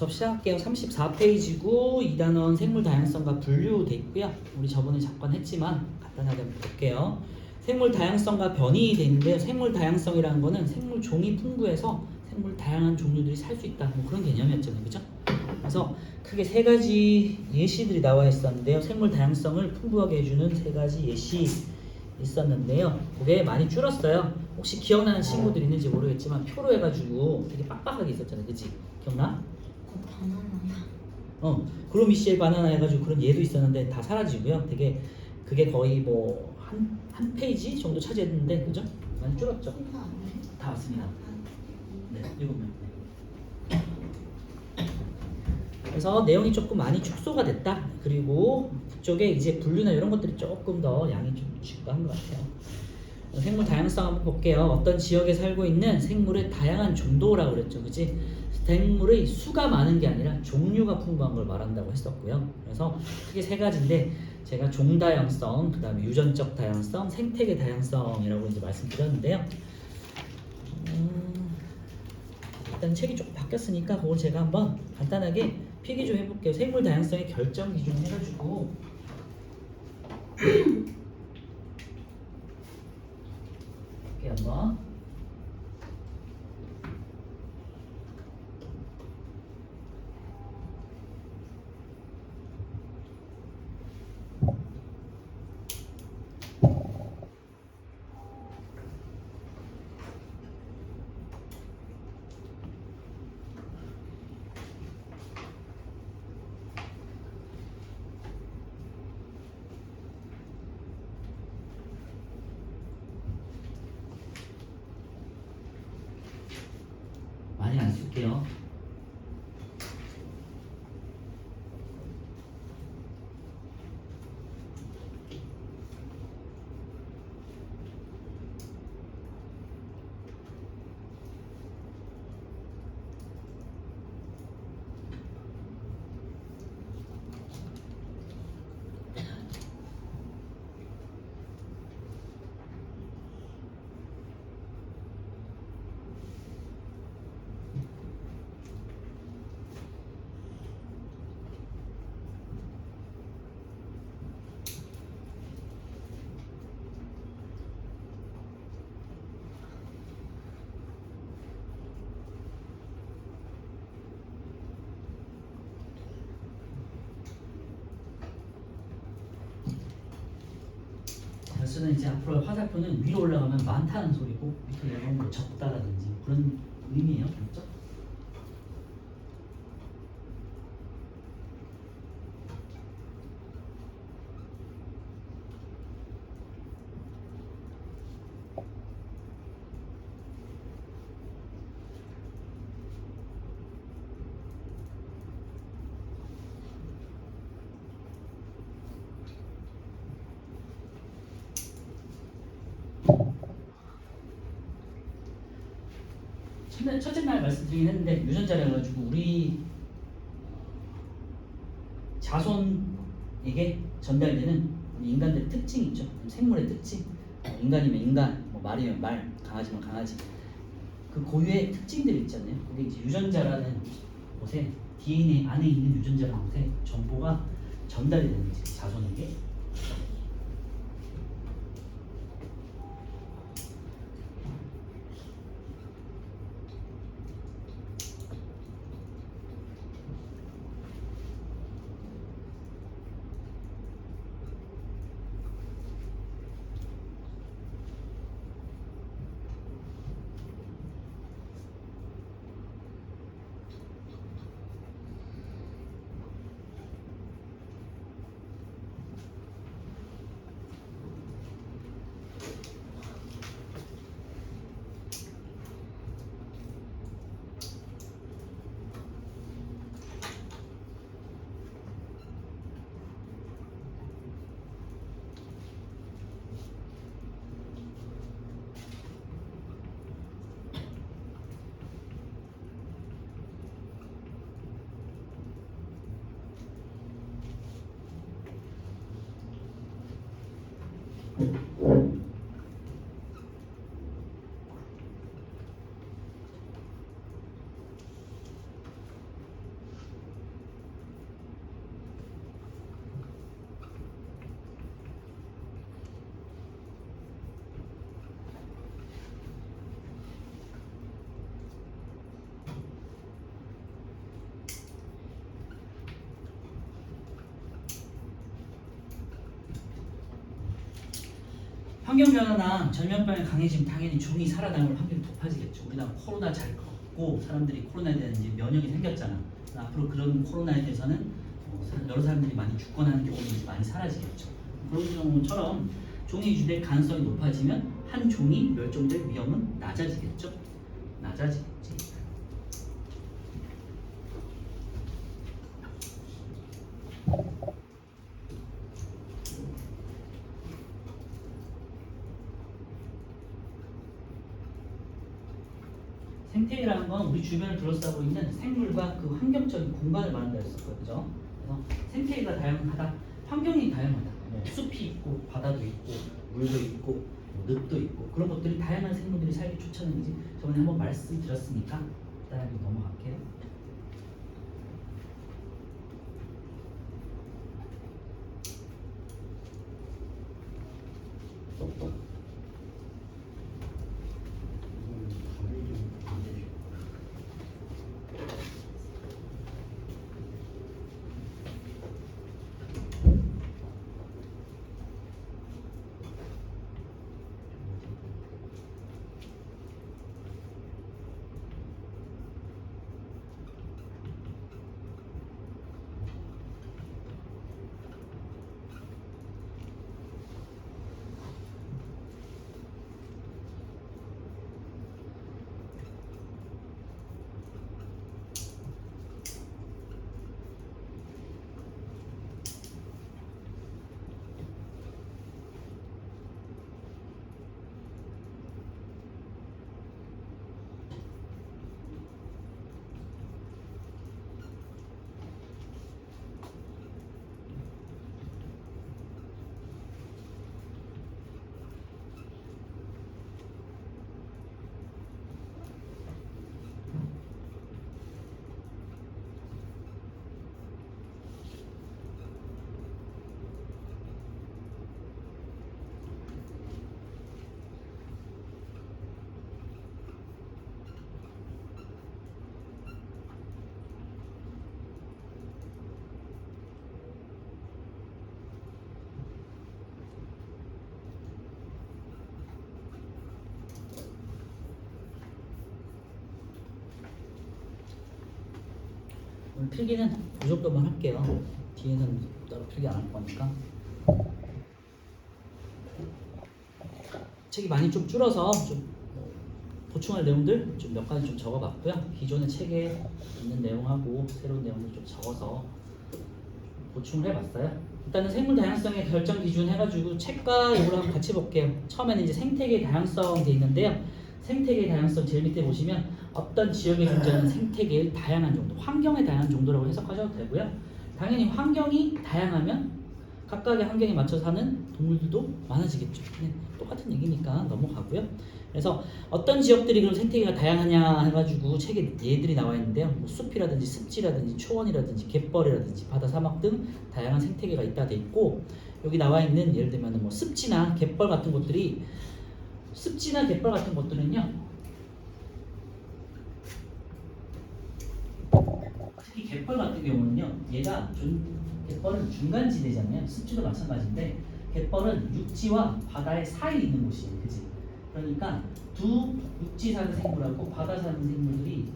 수업 시작할게요. 34페이지고 2단원 생물 다양성과 분류돼 있고요. 우리 저번에 잠깐 했지만 간단하게 한번 볼게요. 생물 다양성과 변이 돼 있는데요. 생물 다양성이라는 거는 생물 종이 풍부해서 생물 다양한 종류들이 살 수 있다. 뭐 그런 개념이었잖아요. 그죠? 그래서 크게 세 가지 예시들이 나와 있었는데요. 생물 다양성을 풍부하게 해주는 세 가지 예시 있었는데요. 그게 많이 줄었어요. 혹시 기억나는 친구들 있는지 모르겠지만 표로 해가지고 되게 빡빡하게 있었잖아요. 그치? 기억나? 바나나야. 그로미시엘 바나나 해가지고 그런 예도 있었는데 다 사라지고요. 되게 그게 거의 뭐 한 페이지 정도 차지했는데 그죠? 많이 줄었죠? 이거 안 돼? 다 왔습니다. 네, 7명. 그래서 내용이 조금 많이 축소가 됐다. 그리고 그쪽에 이제 분류나 이런 것들이 조금 더 양이 좀 증가한 것 같아요. 생물 다양성 한번 볼게요. 어떤 지역에 살고 있는 생물의 다양한 정도라고 그랬죠. 그치? 생물의 수가 많은 게 아니라 종류가 풍부한 걸 말한다고 했었고요. 그래서 크게 세 가지인데 제가 종다양성, 그 다음에 유전적 다양성, 생태계 다양성이라고 이제 말씀드렸는데요. 일단 책이 조금 바뀌었으니까 그걸 제가 한번 간단하게 필기 좀 해볼게요. 생물 다양성의 결정 기준 해가지고 이렇게 한번 많이 안 쓸게요. 수는 이제 앞으로 화살표는 위로 올라가면 많다는 소리고 밑으로 내려가면 적다라든지 그런 의미예요. 그렇죠? 첫째 날 말씀드리긴 했는데 유전자라 해가지고 우리 자손에게 전달되는 우리 인간들의 특징이 있죠. 생물의 특징. 인간이면 인간, 뭐 말이면 말, 강아지면 강아지. 그 고유의 특징들이 있잖아요. 그게 이제 유전자라는 곳에 DNA 안에 있는 유전자라는 곳에 정보가 전달이 되는 거지 자손에게. 환경 변화나 전염병이 강해지면 당연히 종이 살아남을 확률이 높아지겠죠. 우리나라 코로나 잘 걷고 사람들이 코로나에 대한 이제 면역이 생겼잖아. 앞으로 그런 코로나에 대해서는 여러 사람들이 많이 죽거나 하는 경우도 이제 많이 사라지겠죠. 그런 경우처럼 종이 유지될 가능성이 높아지면 한 종이 멸종될 위험은 낮아지겠죠. 낮아지겠지. 생태계라는 건 우리 주변을 둘러싸고 있는 생물과 그 환경적인 공간을 말한다 했었거든요. 그죠? 그래서 생태계가 다양하다. 환경이 다양하다. 숲이 있고 바다도 있고 물도 있고 늪도 있고 그런 것들이 다양한 생물들이 살기 좋다는 거지. 저번에 한번 말씀드렸으니까 간단하게 넘어갈게요. 오늘 필기는 이 정도만 할게요. 뒤에는 따로 필기 안 할 거니까. 책이 많이 좀 줄어서 좀 보충할 내용들 좀 몇 가지 좀 적어봤고요. 기존의 책에 있는 내용하고 새로운 내용을 좀 적어서 보충을 해봤어요. 일단은 생물 다양성의 결정 기준 해가지고 책과 이걸 한번 같이 볼게요. 처음에는 이제 생태계 다양성 돼 있는데요. 생태계 다양성 제일 밑에 보시면 어떤 지역에 존재하는 생태계의 다양한 정도, 환경의 다양한 정도라고 해석하셔도 되고요. 당연히 환경이 다양하면 각각의 환경에 맞춰 사는 동물들도 많아지겠죠. 네, 똑같은 얘기니까 넘어가고요. 그래서 어떤 지역들이 그럼 생태계가 다양하냐 해가지고 책에 예들이 나와 있는데요. 뭐 숲이라든지 습지라든지 초원이라든지 갯벌이라든지 바다 사막 등 다양한 생태계가 있다 돼 있고, 여기 나와 있는 예를 들면 뭐 습지나 갯벌 같은 것들이, 습지나 갯벌 같은 것들은요, 특히 갯벌 같은 경우는요, 얘가 갯벌은 중간지대잖아요. 습지도 마찬가지인데 갯벌은 육지와 바다의 사이에 있는 곳이에요. 그치? 그러니까 두 육지 사는 생물하고 바다 사는 생물들이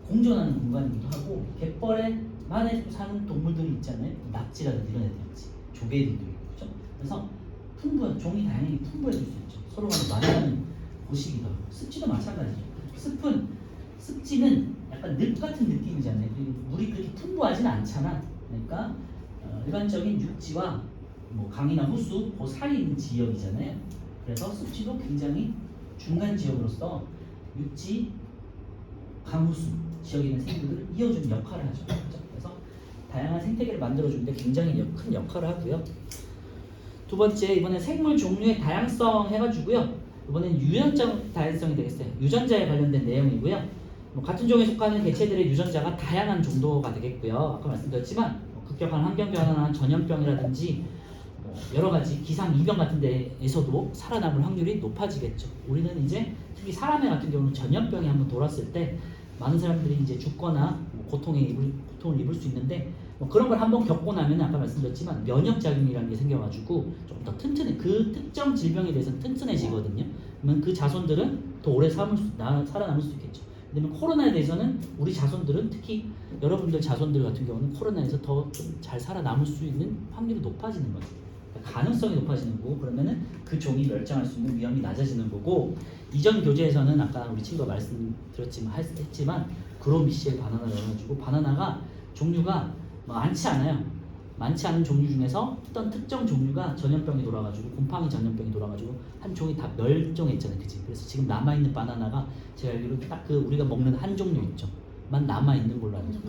공존하는 공간이기도 하고, 갯벌에만 사는 동물들이 있잖아요. 낙지라든지 이런 애들 있지, 조개들도 있고, 그죠? 그래서 풍부한, 종이 다양히 풍부해질 수 있죠. 서로 간에 만나는 곳이기도 하고. 습지도 마찬가지죠. 습지는 약간 늪 같은 느낌이잖아요. 물이 그렇게 풍부하진 않잖아. 그러니까 일반적인 육지와 뭐 강이나 호수 그 사이에 있는 지역이잖아요. 그래서 습지도 굉장히 중간 지역으로서 육지, 강호수 지역에 있는 생물들을 이어주는 역할을 하죠. 그래서 다양한 생태계를 만들어주는데 굉장히 큰 역할을 하고요. 두 번째, 이번에 생물 종류의 다양성 해가지고요. 이번엔 유전자 다양성이 되겠어요. 유전자에 관련된 내용이고요. 뭐 같은 종에 속하는 개체들의 유전자가 다양한 정도가 되겠고요. 아까 말씀드렸지만 급격한 환경 변화나 전염병이라든지 여러 가지 기상 이병 같은 데에서도 살아남을 확률이 높아지겠죠. 우리는 이제 특히 사람의 같은 경우는 전염병이 한번 돌았을 때 많은 사람들이 이제 죽거나 고통을 입을 수 있는데, 뭐 그런 걸 한번 겪고 나면 아까 말씀드렸지만 면역작용이라는 게 생겨가지고 좀 더 튼튼해. 그 특정 질병에 대해서는 튼튼해지거든요. 그러면 그 자손들은 더 오래 살아남을 수 있겠죠. 왜냐면 코로나에 대해서는 우리 자손들은 특히 여러분들 자손들 같은 경우는 코로나에서 더 좀 잘 살아남을 수 있는 확률이 높아지는 거죠. 그러니까 가능성이 높아지는 거고 그러면은 그 종이 멸종할 수 있는 위험이 낮아지는 거고 이전 교재에서는 아까 우리 친구가 했지만 그로미시엘 바나나를 넣어가지고 바나나가 종류가 많지 않아요. 많지 않은 종류 중에서 어떤 특정 종류가 전염병이 돌아가지고 곰팡이 전염병이 돌아가지고 한 종이 다 멸종했잖아요, 그치? 그래서 지금 남아있는 바나나가 제가 알기로 딱 그 우리가 먹는 한 종류 있죠. 만 남아있는 걸로 알고 있어요.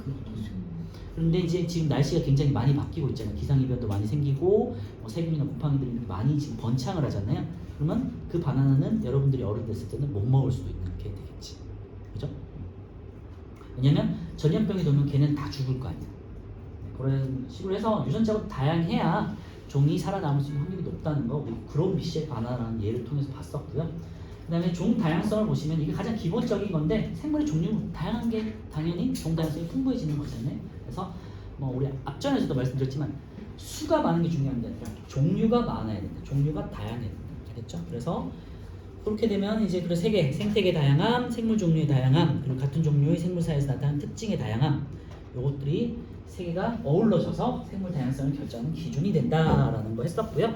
그런데 이제 지금 날씨가 굉장히 많이 바뀌고 있잖아요. 기상이변도 많이 생기고 세균이나 곰팡이들이 많이 지금 번창을 하잖아요. 그러면 그 바나나는 여러분들이 어른 됐을 때는 못 먹을 수도 있는 게 되겠지, 그죠? 왜냐면 전염병이 돌면 걔는 다 죽을 거 아니야. 그런 식으로 해서 유전자가 다양해야 종이 살아남을 수 있는 확률이 높다는 거 우리 그롬비시의 바나나라는 예를 통해서 봤었고요. 그 다음에 종 다양성을 보시면 이게 가장 기본적인 건데 생물의 종류 다양한 게 당연히 종 다양성이 풍부해지는 거잖아요. 그래서 뭐 우리 앞전에서도 말씀드렸지만 수가 많은 게 중요한 게 아니라 종류가 많아야 된다. 종류가 다양해야 된다. 알겠죠? 그래서 그렇게 되면 이제 그 세 개, 생태계 다양함, 생물 종류의 다양함, 그리고 같은 종류의 생물 사이에서 나타나는 특징의 다양함, 요것들이 세 개가 어우러져서 생물 다양성을 결정하는 기준이 된다라는 거 했었고요.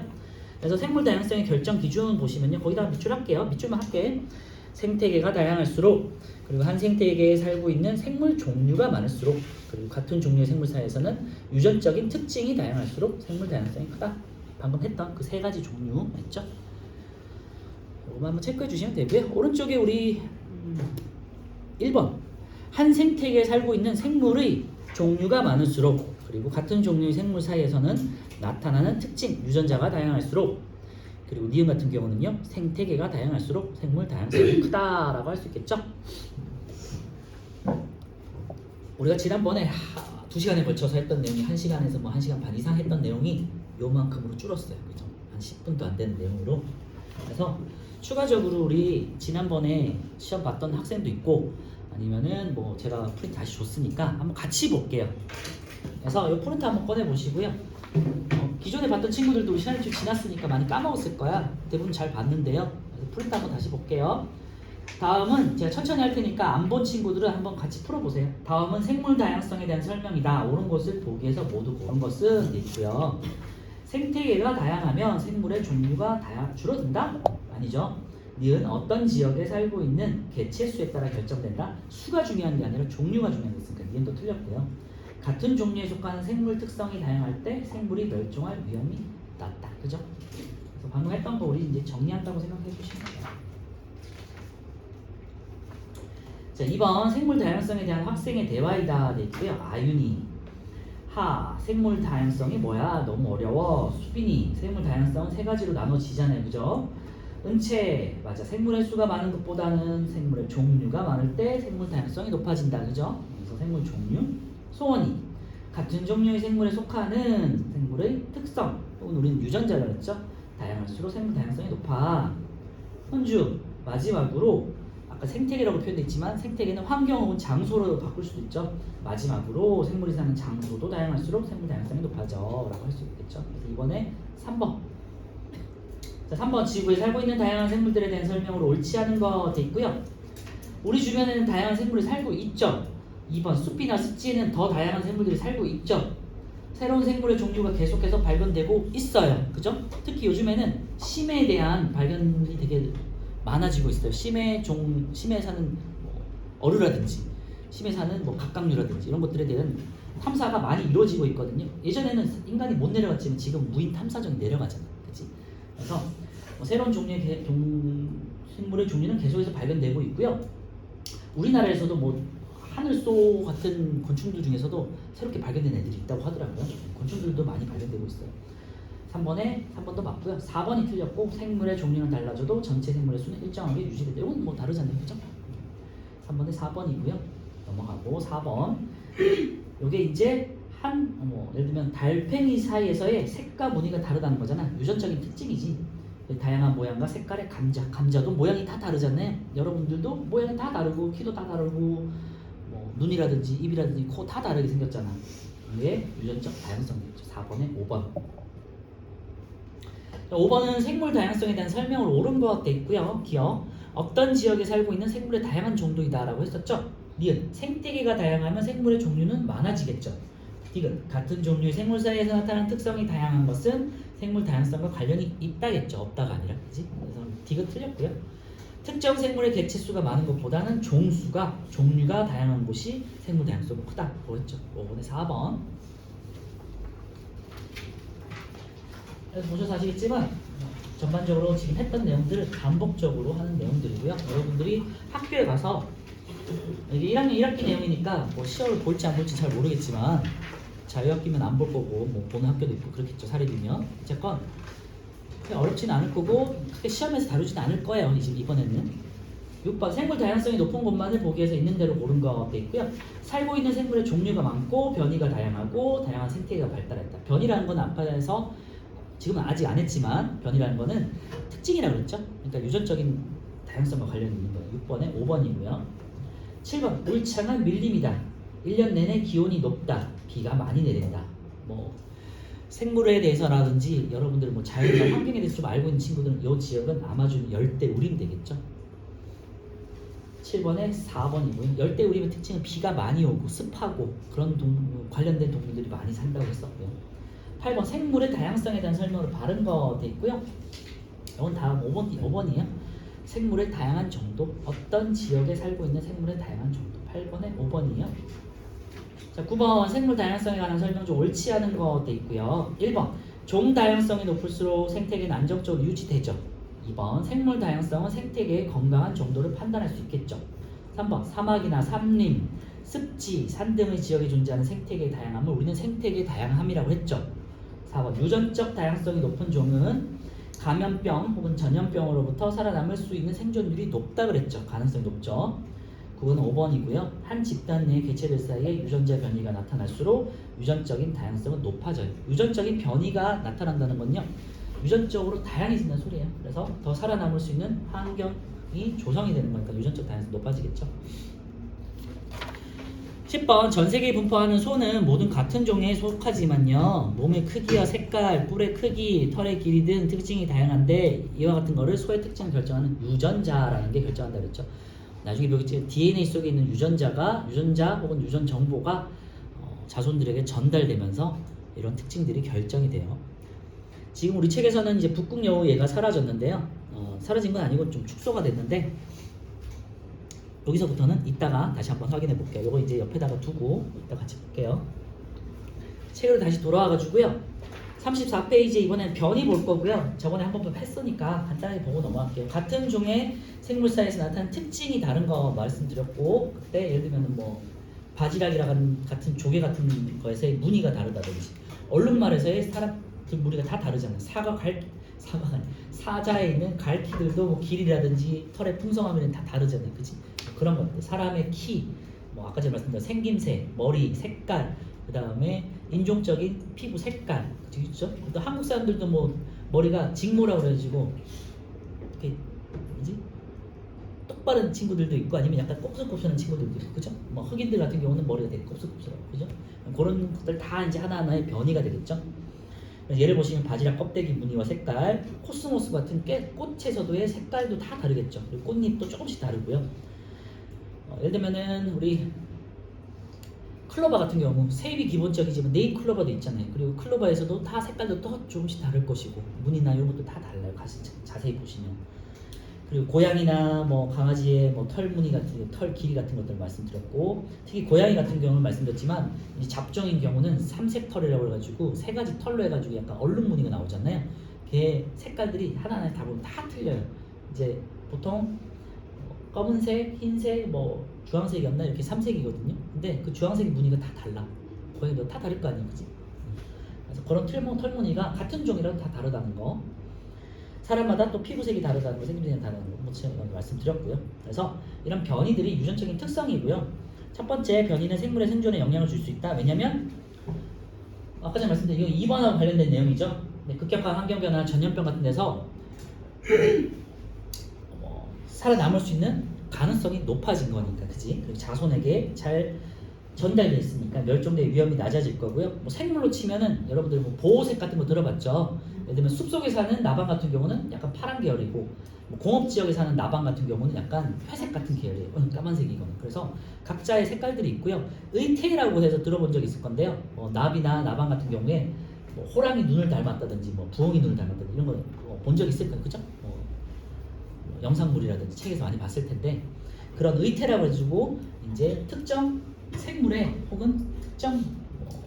그래서 생물 다양성의 결정 기준 보시면요, 거기다 밑줄 할게요. 밑줄만 할게. 생태계가 다양할수록, 그리고 한 생태계에 살고 있는 생물 종류가 많을수록, 그리고 같은 종류의 생물 사이에서는 유전적인 특징이 다양할수록 생물 다양성이 크다. 방금 했던 그 세 가지 종류 있죠? 이거 한번 체크해 주시면 되고요. 오른쪽에 우리 1번 한 생태계에 살고 있는 생물의 종류가 많을수록 그리고 같은 종류의 생물 사이에서는 나타나는 특징, 유전자가 다양할수록 그리고 니은 같은 경우는요 생태계가 다양할수록 생물 다양성이 크다라고 할 수 있겠죠. 우리가 지난번에 2시간에 걸쳐서 했던 내용이 1시간에서 뭐 1시간 반 이상 했던 내용이 요만큼으로 줄었어요. 그죠? 한 10분도 안 되는 내용으로. 그래서 추가적으로 우리 지난번에 시험 봤던 학생도 있고 아니면은 뭐 제가 프린트 다시 줬으니까 한번 같이 볼게요. 그래서 이 프린트 한번 꺼내 보시고요. 기존에 봤던 친구들도 우리 시간이 좀 지났으니까 많이 까먹었을 거야. 대부분 잘 봤는데요. 그래서 프린트 한번 다시 볼게요. 다음은 제가 천천히 할 테니까 안 본 친구들은 한번 같이 풀어보세요. 다음은 생물 다양성에 대한 설명이다. 옳은 것을 보기에서 모두 옳은 것은 있고요. 생태계가 다양하면 생물의 종류가 줄어든다? 아니죠. 니은 어떤 지역에 살고 있는 개체 수에 따라 결정된다. 수가 중요한 게 아니라 종류가 중요한 게 있으니까 니은도 틀렸고요. 같은 종류에 속하는 생물 특성이 다양할 때 생물이 멸종할 위험이 낮다. 그죠? 그래서 방금 했던 거 우리 이제 정리한다고 생각해 주시면 돼요. 자, 2번 생물 다양성에 대한 학생의 대화이다 돼 있고요. 아윤이 생물 다양성이 뭐야? 너무 어려워. 수빈이 생물 다양성은 세 가지로 나눠지잖아요. 그죠? 은채 맞아. 생물의 수가 많은 것보다는 생물의 종류가 많을 때 생물 다양성이 높아진다. 그죠? 그래서 생물 종류. 소원이 같은 종류의 생물에 속하는 생물의 특성 혹은 우리는 유전자라고 했죠. 다양할수록 생물 다양성이 높아. 현주 마지막으로 아까 생태계라고 표현됐지만 생태계는 환경 혹은 장소로 바꿀 수도 있죠. 마지막으로 생물이 사는 장소도 다양할수록 생물 다양성이 높아져 라고 할 수 있겠죠. 그래서 이번에 3번. 자, 3번 지구에 살고 있는 다양한 생물들에 대한 설명으로 옳지 않은 거 돼 있고요. 우리 주변에는 다양한 생물이 살고 있죠. 2번 숲이나 습지에는 더 다양한 생물들이 살고 있죠. 새로운 생물의 종류가 계속해서 발견되고 있어요. 그죠? 특히 요즘에는 심해에 대한 발견이 되게 많아지고 있어요. 심해에 사는 뭐 어류라든지 심해에 사는 뭐 갑각류라든지 이런 것들에 대한 탐사가 많이 이루어지고 있거든요. 예전에는 인간이 못 내려갔지만 지금 무인 탐사정이 내려가잖아. 그치? 그래서 뭐 새로운 종류의 생물의 종류는 계속해서 발견되고 있고요. 우리나라에서도 뭐 하늘소 같은 곤충들 중에서도 새롭게 발견된 애들이 있다고 하더라고요. 곤충들도 많이 발견되고 있어요. 3번도 맞고요. 4번이 틀렸고 생물의 종류는 달라져도 전체 생물의 수는 일정하게 유지된다. 이건 뭐 다르잖아요. 그죠? 3번에 4번이고요. 넘어가고 4번. 요게 이제 예를 들면 달팽이 사이에서의 색과 무늬가 다르다는 거잖아. 유전적인 특징이지. 다양한 모양과 색깔의 감자도 모양이 다 다르잖아요. 여러분들도 모양이 다 다르고 키도 다 다르고 뭐 눈이라든지 입이라든지 코 다 다르게 생겼잖아. 위에 유전적 다양성이 있죠. 4번에 5번. 5번은 생물 다양성에 대한 설명을 옳은 것 돼 있고요. 기억. 어떤 지역에 살고 있는 생물의 다양한 정도이다라고 했었죠. 니은. 생태계가 다양하면 생물의 종류는 많아지겠죠. 디귿. 같은 종류의 생물 사이에서 나타나는 특성이 다양한 것은 생물 다양성과 관련이 있다겠죠. 없다가 아니라. 그지? 그래서 디귿 틀렸고요. 특정 생물의 개체수가 많은 것보다는 종류가 다양한 곳이 생물 다양성이 크다. 그랬죠. 5번에 4번. 그래서 보셔서 아시겠지만 전반적으로 지금 했던 내용들을 반복적으로 하는 내용들이고요. 여러분들이 학교에 가서 이게 1학년 1학기 내용이니까 뭐 시험을 볼지 안 볼지 잘 모르겠지만 자유학기면 안 볼 거고 뭐 보는 학교도 있고 그렇겠죠. 사립이면. 어쨌건 어렵지는 않을 거고 크게 시험에서 다루지는 않을 거예요. 이번에는 6번 생물 다양성이 높은 곳만을 보기 위해서 있는 대로 고른 거 돼 있고요. 살고 있는 생물의 종류가 많고 변이가 다양하고 다양한 생태계가 발달했다. 변이라는 건 아파에서 지금은 아직 안 했지만 변이라는 거는 특징이라고 그랬죠. 그러니까 유전적인 다양성과 관련이 있는 거예요. 6번에 5번이고요. 7번 울창한 밀림이다. 1년 내내 기온이 높다. 비가 많이 내린다. 뭐 생물에 대해서라든지 여러분들 뭐 자연과 환경에 대해서 좀 알고 있는 친구들은 이 지역은 아마존 열대우림 되겠죠. 7번에 4번이고요. 열대우림의 특징은 비가 많이 오고 습하고 그런 관련된 동물들이 많이 산다고 했었고요. 8번 생물의 다양성에 대한 설명으로 바른 거 돼 있고요. 이건 다음 5번이에요. 생물의 다양한 정도, 어떤 지역에 살고 있는 생물의 다양한 정도. 8번에 5번이에요. 자, 9번 생물 다양성에 관한 설명 좀 옳지 않은 거 돼 있고요. 1번 종 다양성이 높을수록 생태계는 안정적으로 유지되죠. 2번 생물 다양성은 생태계의 건강한 정도를 판단할 수 있겠죠. 3번 사막이나 산림, 습지, 산 등의 지역에 존재하는 생태계의 다양함을 우리는 생태계의 다양함이라고 했죠. 4번 유전적 다양성이 높은 종은 감염병 혹은 전염병으로부터 살아남을 수 있는 생존율이 높다 그랬죠. 가능성이 높죠. 그거는 5번이고요. 한 집단 내 개체들 사이에 유전자 변이가 나타날수록 유전적인 다양성은 높아져요. 유전적인 변이가 나타난다는 건요. 유전적으로 다양해진다는 소리예요. 그래서 더 살아남을 수 있는 환경이 조성이 되는 거니까 유전적 다양성이 높아지겠죠. 10번 전 세계에 분포하는 소는 모든 같은 종에 속하지만요. 몸의 크기와 색깔, 뿔의 크기, 털의 길이 등 특징이 다양한데 이와 같은 거를 소의 특징을 결정하는 유전자라는 게 결정한다 그랬죠. 나중에 보겠지만 DNA 속에 있는 유전자 혹은 유전 정보가 자손들에게 전달되면서 이런 특징들이 결정이 돼요. 지금 우리 책에서는 이제 북극여우 얘가 사라졌는데요. 사라진 건 아니고 좀 축소가 됐는데 여기서부터는 이따가 다시 한번 확인해 볼게요. 이거 이제 옆에다가 두고 이따 같이 볼게요. 책으로 다시 돌아와 가지고요. 34페이지에 이번엔 변이 볼 거고요. 저번에 한번 했으니까 간단하게 보고 넘어갈게요. 같은 종의 생물 사이에서 나타나는 특징이 다른 거 말씀드렸고 그때 예를 들면 뭐 바지락이랑 같은 조개 같은 거에서의 무늬가 다르다든지 얼룩말에서의 사람들 무늬가 다 다르잖아요. 사자에 있는 갈퀴들도 뭐 길이라든지 털의 풍성함이 다 다르잖아요. 그치? 그런 것들 사람의 키, 뭐 아까 전에 말씀드린 생김새, 머리, 색깔, 그 다음에 인종적인 피부 색깔, 그렇죠? 또 한국 사람들도 뭐 머리가 직모라고 그래가지고 이렇게 뭐지? 똑바른 친구들도 있고 아니면 약간 곱슬곱슬한 친구들도 있고, 그죠? 뭐 흑인들 같은 경우는 머리가 되게 곱슬곱슬하고, 그죠? 그런 것들 다 이제 하나하나의 변이가 되겠죠. 예를 보시면 바지락 껍데기 무늬와 색깔, 코스모스 같은 꽃에서도의 색깔도 다 다르겠죠. 그리고 꽃잎도 조금씩 다르고요. 예를 들면은 우리 클로버 같은 경우 세입이 기본적이지만 네잎 클로버도 있잖아요. 그리고 클로버에서도 다 색깔도 또 조금씩 다를 것이고 무늬나 이런 것도 다 달라요. 자세히 보시면. 그리고 고양이나 뭐 강아지의 뭐 털 무늬 같은 털 길이 같은 것들 말씀드렸고 특히 고양이 같은 경우는 말씀드렸지만 이 잡종인 경우는 삼색 털이라고 해가지고 세 가지 털로 해가지고 약간 얼룩 무늬가 나오잖아요. 걔 색깔들이 하나하나 다 보면 다 틀려요. 이제 보통 검은색, 흰색, 뭐 주황색이었나 이렇게 삼색이거든요. 근데 그 주황색 무늬가 다 달라. 고양이도 다 다를 거 아니에요, 그지? 그래서 그런 털무늬가 같은 종이라도 다 다르다는 거. 사람마다 또 피부색이 다르다는 거, 생김새가 다르다는 거, 제가 말씀드렸고요. 그래서 이런 변이들이 유전적인 특성이고요. 첫 번째 변이는 생물의 생존에 영향을 줄 수 있다. 왜냐면 아까 전에 말씀드린 이거 2번하고 관련된 내용이죠. 네, 급격한 환경 변화, 전염병 같은 데서 살아남을 수 있는 가능성이 높아진 거니까, 그지? 그리고 자손에게 잘 전달돼 있으니까 멸종될 위험이 낮아질 거고요. 뭐 생물로 치면은 여러분들 뭐 보호색 같은 거 들어봤죠? 예를 들면 숲속에 사는 나방 같은 경우는 약간 파란 계열이고 뭐 공업 지역에 사는 나방 같은 경우는 약간 회색 같은 계열이에요. 까만색이거든. 그래서 각자의 색깔들이 있고요. 의태라고 해서 들어본 적 있을 건데요. 나비나 나방 같은 경우에 뭐 호랑이 눈을 닮았다든지 뭐 부엉이 눈을 닮았다든지 이런 거 본 적 있을 거예요. 그죠? 영상물이라든지 책에서 많이 봤을 텐데 그런 의태라고 해가지고 이제 특정 생물의 혹은 특정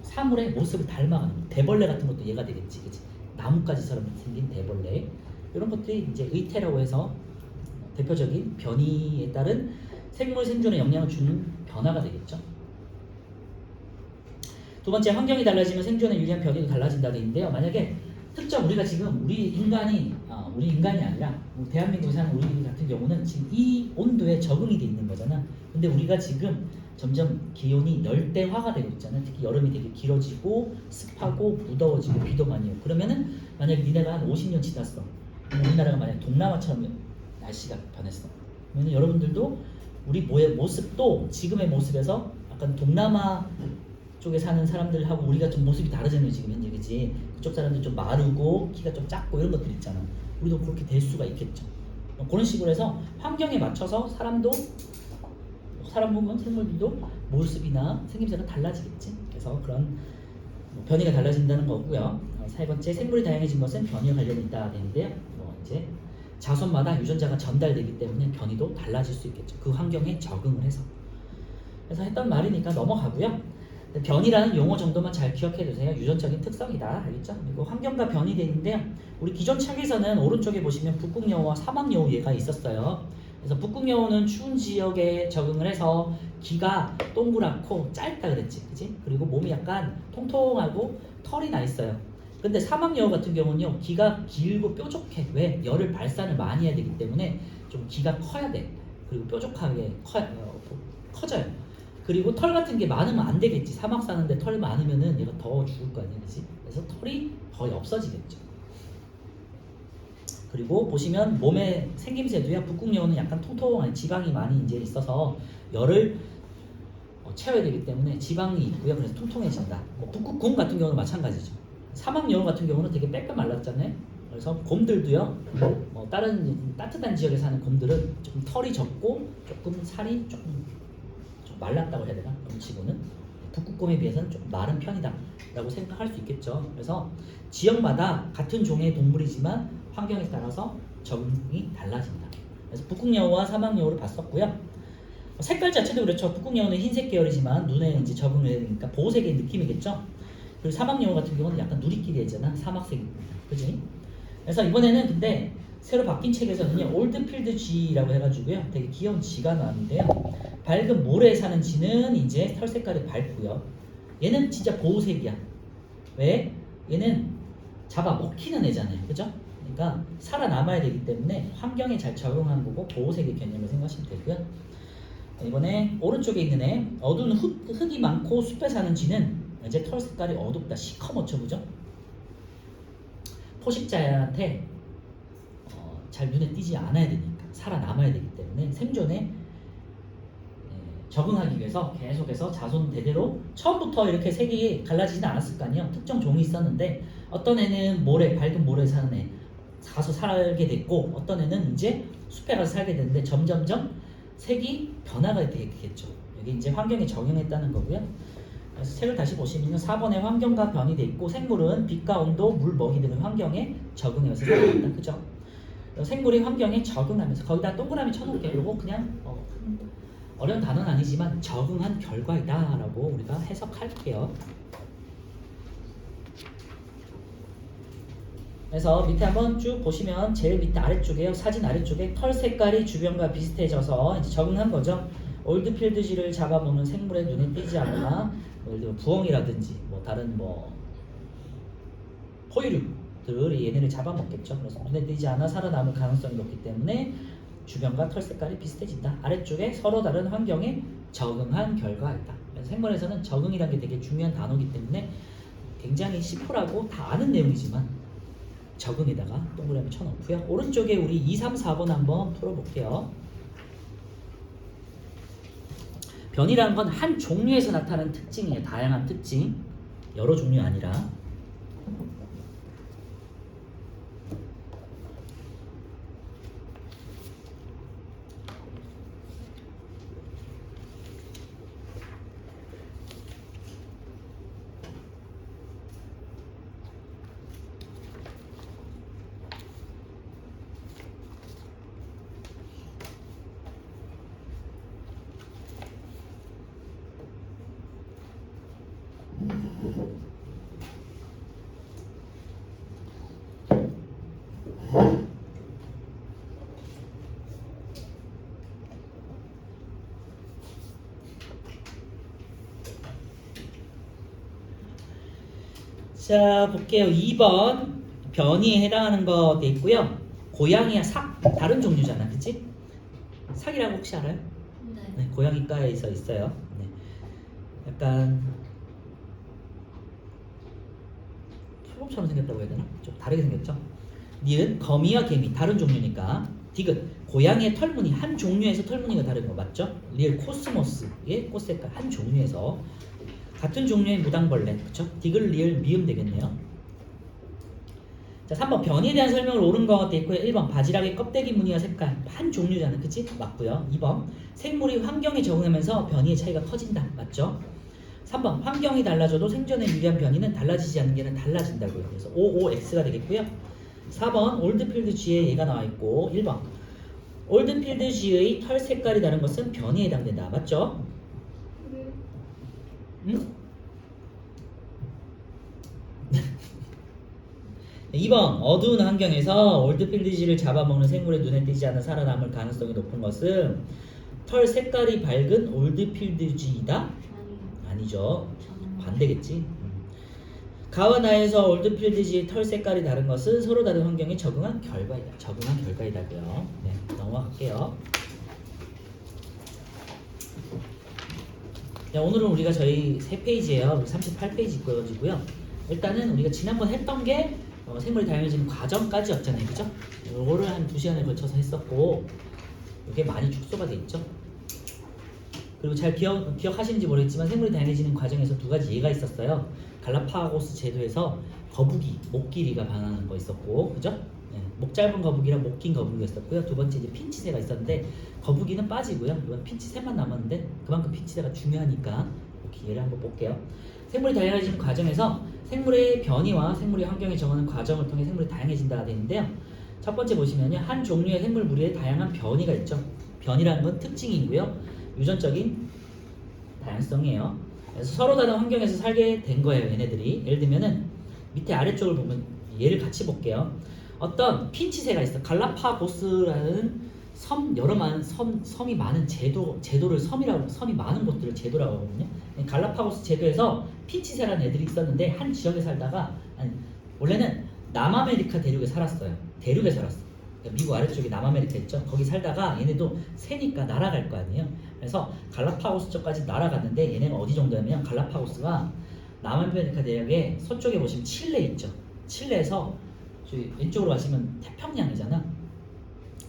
사물의 모습을 닮아가는 대벌레 같은 것도 얘가 되겠지, 그치? 나뭇가지처럼 생긴 대벌레 이런 것들이 이제 의태라고 해서 대표적인 변이에 따른 생물 생존에 영향을 주는 변화가 되겠죠. 두 번째, 환경이 달라지면 생존에 유리한 변이도 달라진다 돼 있는데요. 만약에 특정 우리가 지금 우리 인간이 아니라 대한민국에 사는 우리 같은 경우는 지금 이 온도에 적응이 돼 있는 거잖아. 근데 우리가 지금 점점 기온이 열대화가 되고 있잖아요. 특히 여름이 되게 길어지고 습하고 무더워지고 비도 많이 오고 그러면은 만약에 니네가 한 50년 지났어. 우리나라가 만약 동남아처럼 날씨가 변했어. 그러면 여러분들도 우리 모습도 지금의 모습에서 약간 동남아 쪽에 사는 사람들하고 우리가 좀 모습이 다르잖아요. 지금 현재, 그치? 그쪽 사람들 좀 마르고 키가 좀 작고 이런 것들 있잖아. 우리도 그렇게 될 수가 있겠죠. 그런 식으로 해서 환경에 맞춰서 사람 보면 생물들도 모습이나 생김새가 달라지겠지. 그래서 그런 변이가 달라진다는 거고요. 세 번째, 생물이 다양해진 것은 변이와 관련이 있다 되는데요. 이제 자손마다 유전자가 전달되기 때문에 변이도 달라질 수 있겠죠. 그 환경에 적응을 해서. 그래서 했던 말이니까 넘어가고요. 변이라는 용어 정도만 잘 기억해 두세요. 유전적인 특성이다. 알겠죠? 그리고 환경과 변이 돼 있는데요. 우리 기존 책에서는 오른쪽에 보시면 북극여우와 사막여우 얘가 있었어요. 그래서 북극여우는 추운 지역에 적응을 해서 귀가 동그랗고 짧다 그랬지, 그치? 그리고 몸이 약간 통통하고 털이 나 있어요. 근데 사막여우 같은 경우는요, 귀가 길고 뾰족해. 왜? 열을 발산을 많이 해야 되기 때문에 좀 귀가 커야 돼. 그리고 뾰족하게 커져요. 그리고 털 같은 게 많으면 안 되겠지. 사막 사는데 털 많으면은 얘가 더 죽을 거 아니야, 그치? 그래서 털이 거의 없어지겠죠. 그리고 보시면 몸의 생김새도요. 북극여우는 약간 통통한 지방이 많이 이제 있어서 열을 채워야 되기 때문에 지방이 있고요. 그래서 통통해진다. 북극곰 같은 경우는 마찬가지죠. 사막여우 같은 경우는 되게 빼빼 말랐잖아요. 그래서 곰들도요. 다른 따뜻한 지역에 사는 곰들은 조금 털이 적고 조금 살이 조금 좀 말랐다고 해야 되나? 곰치고는 북극곰에 비해서는 좀 마른 편이다 라고 생각할 수 있겠죠. 그래서 지역마다 같은 종의 동물이지만 환경에 따라서 적응이 달라진다. 그래서 북극여우와 사막여우를 봤었고요. 색깔 자체도 그렇죠. 북극여우는 흰색 계열이지만 눈에 이제 적응을 해야 되니까 보호색의 느낌이겠죠. 그리고 사막여우 같은 경우는 약간 누리끼리잖아. 사막색입니다. 그지? 그래서 이번에는 근데 새로 바뀐 책에서는요. 올드필드 쥐라고 해가지고요. 되게 귀여운 쥐가 나왔는데요. 밝은 모래에 사는 쥐는 이제 털 색깔이 밝고요. 얘는 진짜 보호색이야. 왜? 얘는 잡아 먹히는 애잖아요. 그죠? 그러니까 살아남아야 되기 때문에 환경에 잘 적응한 거고 보호색의 개념을 생각하시면 되고요. 이번에 오른쪽에 있는 애, 어두운 흙이 많고 숲에 사는 쥐는 이제 털 색깔이 어둡다, 시커멓죠, 그죠? 포식자한테 잘 눈에 띄지 않아야 되니까 살아남아야 되기 때문에 생존에 적응하기 위해서 계속해서 자손 대대로 처음부터 이렇게 색이 갈라지진 않았을 거 아니에요. 특정 종이 있었는데 어떤 애는 밝은 모래에 사는 애 가서 살게 됐고 어떤 애는 이제 숲에 가서 살게 됐는데 점점점 색이 변화가 되겠죠. 여기 이제 환경에 적응했다는 거고요. 그래서 책을 다시 보시면 4번에 환경과 변이 돼 있고 생물은 빛과 온도, 물, 먹이 등의 환경에 적응해서 살아간다. 그죠? 생물이 환경에 적응하면서 거기다 동그라미 쳐놓을게요. 이거 그냥 어려운 단어는 아니지만 적응한 결과이다 라고 우리가 해석할게요. 그래서 밑에 한번 쭉 보시면 제일 밑에 아래쪽에요. 사진 아래쪽에 털 색깔이 주변과 비슷해져서 이제 적응한 거죠. 올드필드쥐를 잡아먹는 생물의 눈에 띄지 않거나 예를 들어 부엉이라든지 다른 포유류들이 얘네를 잡아먹겠죠. 그래서 눈에 띄지 않아 살아남을 가능성이 높기 때문에 주변과 털 색깔이 비슷해진다. 아래쪽에 서로 다른 환경에 적응한 결과이다. 그래서 생물에서는 적응이라는 게 되게 중요한 단어이기 때문에 굉장히 심플하고 다 아는 내용이지만 적응에다가 동그라미 쳐놓고요. 오른쪽에 우리 2, 3, 4번 한번 풀어볼게요. 변이라는 건 한 종류에서 나타나는 특징이에요. 다양한 특징. 여러 종류 아니라. 자, 볼게요. 2번 변이에 해당하는 거 돼 있고요. 고양이야 삭 다른 종류잖아, 그치? 삭이라고 혹시 알아요? 네, 고양이과에서 있어요. 네. 약간 초밥처럼 생겼다고 해야 되나? 좀 다르게 생겼죠? 니은 거미와 개미 다른 종류니까. 디귿 고양이의 털무늬 한 종류에서 털무늬가 다른 거 맞죠? 리을 코스모스의 꽃색깔 한 종류에서 같은 종류의 무당벌레 그쵸? 디귿 리을 미음 되겠네요. 자 3번 변이에 대한 설명을 옳은 거 돼 있고요. 1번 바지락의 껍데기 무늬와 색깔 한 종류잖아 그치? 맞고요. 2번 생물이 환경에 적응하면서 변이의 차이가 커진다 맞죠? 3번 환경이 달라져도 생존에 유리한 변이는 달라지지 않는 게는 달라진다고요. 그래서 OOX가 되겠고요. 4번 올드필드 G에 얘가 나와 있고 1번 올드필드 G의 털 색깔이 다른 것은 변이에 해당된다 맞죠? 응? 2번 어두운 환경에서 올드필드지를 잡아먹는 생물의 눈에 띄지 않아 살아남을 가능성이 높은 것은 털 색깔이 밝은 올드필드지이다? 아니죠. 반대겠지. 가와 나에서 올드필드지의 털 색깔이 다른 것은 서로 다른 환경에 적응한 결과이다. 적응한 결과이다고요. 네, 넘어갈게요. 자, 오늘은 우리가 저희 3페이지예요. 38페이지 있고요. 일단은 우리가 지난번 했던 게 생물이 다양해지는 과정까지였잖아요. 그죠? 요거를 한 2시간에 걸쳐서 했었고 이게 많이 축소가 돼 있죠. 그리고 잘 기억하시는지 모르겠지만 생물이 다양해지는 과정에서 두 가지 예가 있었어요. 갈라파고스 제도에서 거북이, 목 길이가 반하는 거 있었고, 그죠? 네, 목 짧은 거북이랑 목 긴 거북이가 있었고요. 두 번째 이제 핀치새가 있었는데 거북이는 빠지고요. 이번 핀치새만 남았는데 그만큼 핀치새가 중요하니까 이렇게 예를 한번 볼게요. 생물이 다양해지는 과정에서 생물의 변이와 생물의 환경에 적응하는 과정을 통해 생물이 다양해진다가 되는데요. 첫 번째 보시면요. 한 종류의 생물 무리에 다양한 변이가 있죠. 변이라는 건 특징이고요. 유전적인 다양성이에요. 그래서 서로 다른 환경에서 살게 된 거예요. 얘네들이. 예를 들면은 밑에 아래쪽을 보면 얘를 같이 볼게요. 어떤 핀치새가 있어. 갈라파고스라는 섬이 많은 제도를 섬이 많은 곳들을 제도라고 하거든요. 갈라파고스 제도에서 핀치새라는 애들이 있었는데 한 지역에 살다가 원래는 남아메리카 대륙에 살았어요. 대륙에 살았어. 그러니까 미국 아래쪽에 남아메리카 있죠. 거기 살다가 얘네도 새니까 날아갈 거 아니에요. 그래서 갈라파고스 쪽까지 날아갔는데 얘네는 어디 정도냐면 갈라파고스가 남아메리카 대륙의 서쪽에 보시면 칠레 있죠. 칠레에서 저희 왼쪽으로 가시면 태평양이잖아.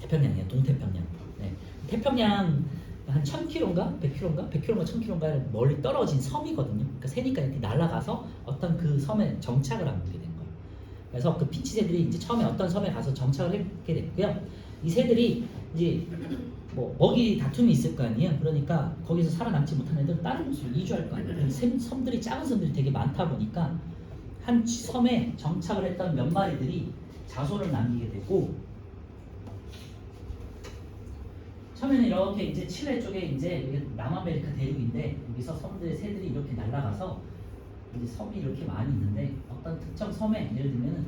태평양이야. 동태평양. 네. 태평양 한 1000km인가? 100km인가? 100km인가 1000km인가 멀리 떨어진 섬이거든요. 그러니까 새니까 이렇게 날아가서 어떤 그 섬에 정착을 하게 된 거예요. 그래서 그 핀치새들이 이제 처음에 어떤 섬에 가서 정착을 하게 됐고요. 이 새들이 이제 뭐 먹이 다툼이 있을 거 아니에요. 그러니까 거기서 살아남지 못한 애들은 다른 곳으로 이주할 거 아니에요. 섬들이 작은 섬들이 되게 많다 보니까 한 섬에 정착을 했던 몇 마리들이 자손을 남기게 되고 처음에는 이렇게 이제 칠레 쪽에 이제 남아메리카 대륙인데 여기서 섬들의 새들이 이렇게 날아가서 이제 섬이 이렇게 많이 있는데 어떤 특정 섬에 예를 들면은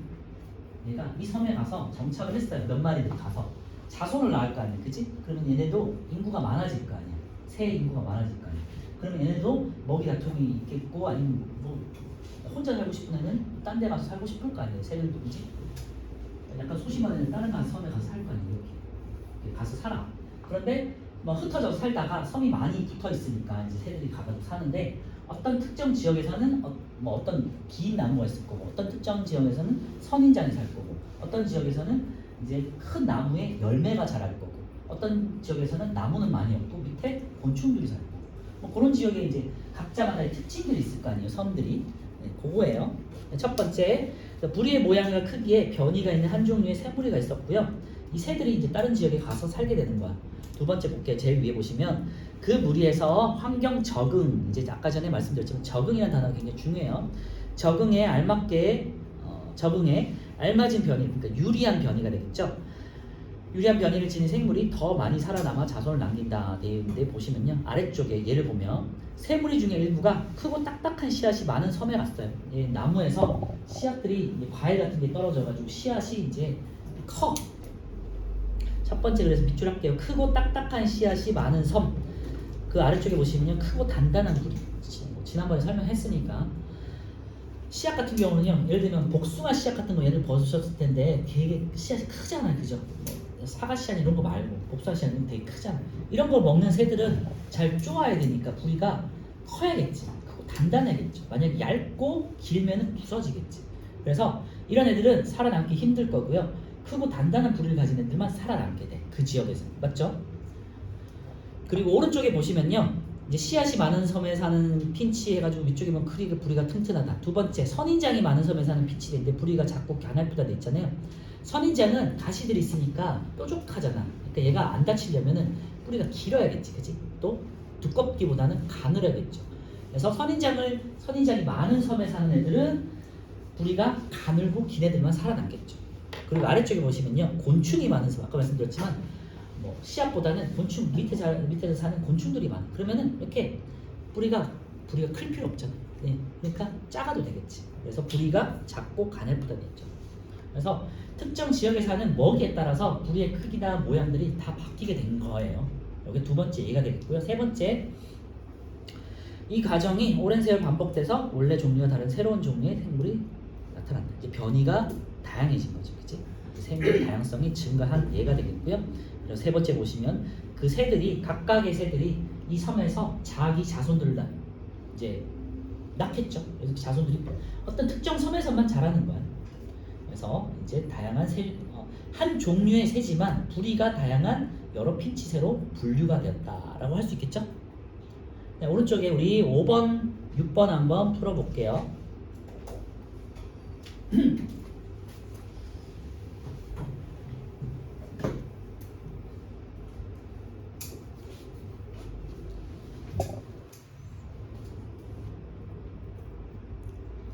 얘가 이 섬에 가서 정착을 했어요. 몇 마리들 가서 자손을 낳을 거 아니야, 그치? 그러면 얘네도 인구가 많아질 거 아니야. 새 인구가 많아질 거 아니야. 그러면 얘네도 먹이 다툼이 있겠고 아니면 뭐 혼자 살고 싶은 애는 딴 데 가서 살고 싶을 거 아니에요. 새들도 그치? 약간 소심한 애는 다른 섬에 가서 살 거 아니에요. 이렇게 가서 살아. 그런데 뭐 흩어져서 살다가 섬이 많이 붙어 있으니까 이제 새들이 가가지고 사는데 어떤 특정 지역에서는 뭐 어떤 긴 나무가 있을 거고 어떤 특정 지역에서는 선인장이 살 거고 어떤 지역에서는 이제 큰 나무에 열매가 자랄 거고 어떤 지역에서는 나무는 많이 없고 밑에 곤충들이 살 거고 뭐 그런 지역에 이제 각자마다의 특징들이 있을 거 아니에요. 섬들이. 네, 그거예요. 첫 번째, 부리의 모양과 크기에 변이가 있는 한 종류의 새무리가 있었고요. 이 새들이 이제 다른 지역에 가서 살게 되는 거야. 두 번째 볼게요. 제일 위에 보시면 그 무리에서 환경 적응, 이제 아까 전에 말씀드렸지만 적응이라는 단어가 굉장히 중요해요. 적응에 알맞게 적응에 알맞은 변이, 그러니까 유리한 변이가 되겠죠. 유리한 변이를 지닌 생물이 더 많이 살아남아 자손을 남긴다 되어 있는데 보시면요. 아래쪽에 예를 보면 새무리 중에 일부가 크고 딱딱한 씨앗이 많은 섬에 갔어요. 이 나무에서 씨앗들이 과일 같은 게 떨어져가지고 씨앗이 이제 커. 첫 번째 그래서 밑줄 할게요. 크고 딱딱한 씨앗이 많은 섬. 그 아래쪽에 보시면요. 크고 단단한 무리. 지난번에 설명했으니까. 씨앗 같은 경우는요. 예를 들면 복숭아 씨앗 같은 거 얘를 벗으셨을 텐데 되게 씨앗이 크잖아요. 그죠? 사과 씨앗 이런 거 말고 복숭아 씨앗은 되게 크잖아요. 이런 걸 먹는 새들은 잘 쪼아야 되니까 부리가 커야겠지. 크고 단단해야겠죠. 만약에 얇고 길면은 부서지겠지. 그래서 이런 애들은 살아남기 힘들 거고요. 크고 단단한 부리를 가진 애들만 살아남게 돼. 그 지역에서. 맞죠? 그리고 오른쪽에 보시면요. 이제 씨앗이 많은 섬에 사는 핀치 해가지고 위쪽에 보면 크리가 부리가 튼튼하다. 두 번째, 선인장이 많은 섬에 사는 핀치인데 부리가 작고 가냘프다 돼 있잖아요. 선인장은 가시들이 있으니까 뾰족하잖아. 그러니까 얘가 안 다치려면은 뿌리가 길어야겠지, 그치? 또 두껍기보다는 가늘어야겠죠. 그래서 선인장이 많은 섬에 사는 애들은 뿌리가 가늘고 긴 애들만 살아남겠죠. 그리고 아래쪽에 보시면요, 곤충이 많은 섬, 아까 말씀드렸지만 뭐 씨앗보다는 곤충 밑에서 사는 곤충들이 많아. 그러면은 이렇게 뿌리가 클 필요 없잖아. 네, 그러니까 작아도 되겠지. 그래서 뿌리가 작고 가늘보다 됐죠. 그래서 특정 지역에 사는 먹이에 따라서 부리의 크기나 모양들이 다 바뀌게 된 거예요. 여기 두 번째 얘기가 되겠고요. 세 번째, 이 과정이 오랜 세월 반복돼서 원래 종류와 다른 새로운 종류의 생물이 나타난다. 이제 변이가 다양해진 거죠, 그치? 생물 다양성이 증가한 예가 되겠고요. 그리고 세 번째 보시면 그 새들이 각각의 새들이 이 섬에서 자기 자손들을 이제 낳겠죠. 그래서 자손들이 어떤 특정 섬에서만 자라는 거야. 그래서 이제 다양한 한 종류의 새지만 부리가 다양한 여러 핀치새로 분류가 되었다라고 할 수 있겠죠? 네, 오른쪽에 우리 5번, 6번 한번 풀어볼게요.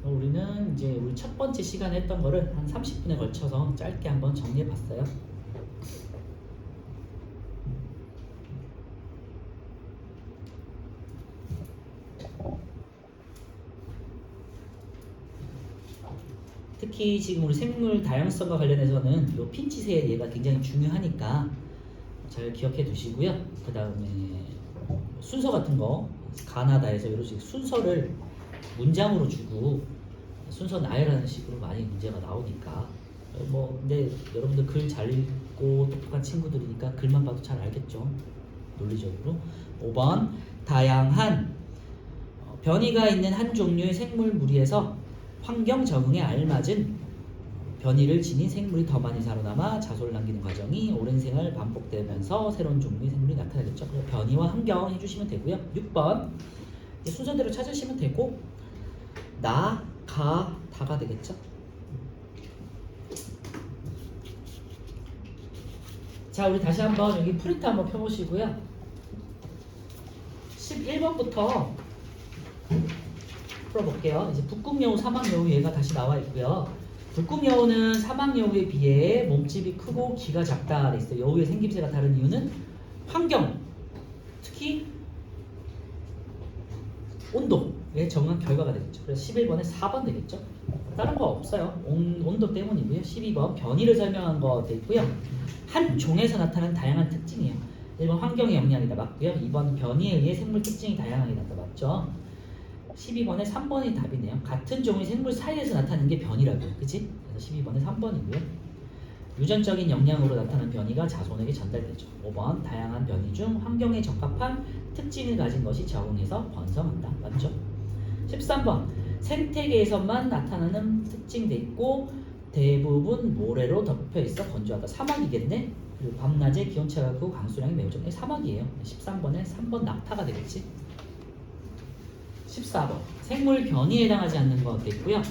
우리는 이제 우리 첫 번째 시간에 했던 거를 한 30분에 걸쳐서 짧게 한번 정리해 봤어요. 특히 지금 우리 생물 다양성과 관련해서는 이 핀치새 얘가 굉장히 중요하니까 잘 기억해 두시고요. 그 다음에 순서 같은 거 가나다에서 이런 식으로 순서를 문장으로 주고 순서 나열하는 식으로 많이 문제가 나오니까 뭐 근데 여러분들 글 잘 읽고 똑똑한 친구들이니까 글만 봐도 잘 알겠죠. 논리적으로. 5번, 다양한 변이가 있는 한 종류의 생물 무리에서 환경 적응에 알맞은 변이를 지닌 생물이 더 많이 살아남아 자손을 남기는 과정이 오랜 생활 반복되면서 새로운 종류의 생물이 나타나겠죠. 그래서 변이와 환경 해주시면 되고요. 6번 순서대로 찾으시면 되고 나, 가, 다가 되겠죠. 자, 우리 다시 한번 여기 프린트 한번 펴보시고요. 11번부터 풀어볼게요. 이제 북극여우, 사막여우 얘가 다시 나와 있고요. 북극여우는 사막여우에 비해 몸집이 크고 기가 작다 그랬어요. 여우의 생김새가 다른 이유는 환경, 특히 온도에 적응한 결과가 되겠죠. 그래서 11번에 4번 되겠죠. 다른 거 없어요. 온도 때문이고요. 12번 변이를 설명한 거 되고요. 한 종에서 나타나는 다양한 특징이에요. 1번 환경의 영향이다 맞고요. 2번 변이에 의해 생물 특징이 다양하게 나타났다 맞죠. 12번에 3번이 답이네요. 같은 종의 생물 사이에서 나타나는 게 변이라고요. 그치? 그래서 12번에 3번이고요. 유전적인 영향으로 나타나는 변이가 자손에게 전달되죠. 5번 다양한 변이 중 환경에 적합한 특징을 가진 것이 적응해서 번성한다. 맞죠? 13번 생태계에서만 나타나는 특징돼 있고 대부분 모래로 덮여 있어 건조하다. 사막이겠네? 그리고 밤낮의 기온차가 크고 강수량이 매우 적네. 사막이에요. 13번에 3번 낙타가 되겠지? 14번 생물 변이에 해당하지 않는 거 있고요.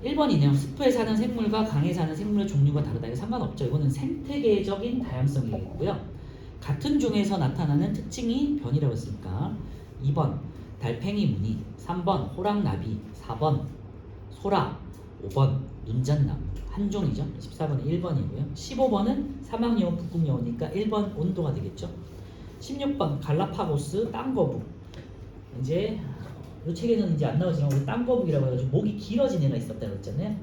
1번이네요. 숲에 사는 생물과 강에 사는 생물의 종류가 다르다. 이거 상관없죠. 이거는 생태계적인 다양성이겠고요. 같은 종에서 나타나는 특징이 변이라고 했으니까 2번 달팽이 무늬, 3번 호랑나비, 4번 소라, 5번 눈잣나무. 한 종이죠. 14번은 1번이고요. 15번은 사막여우, 북극여우니까 1번 온도가 되겠죠. 16번 갈라파고스 땅거북. 이제 이 책에는 이제 안 나오지만 우리 땅거북이라고 해가지고 목이 길어진 애가 있었다고 했잖아요.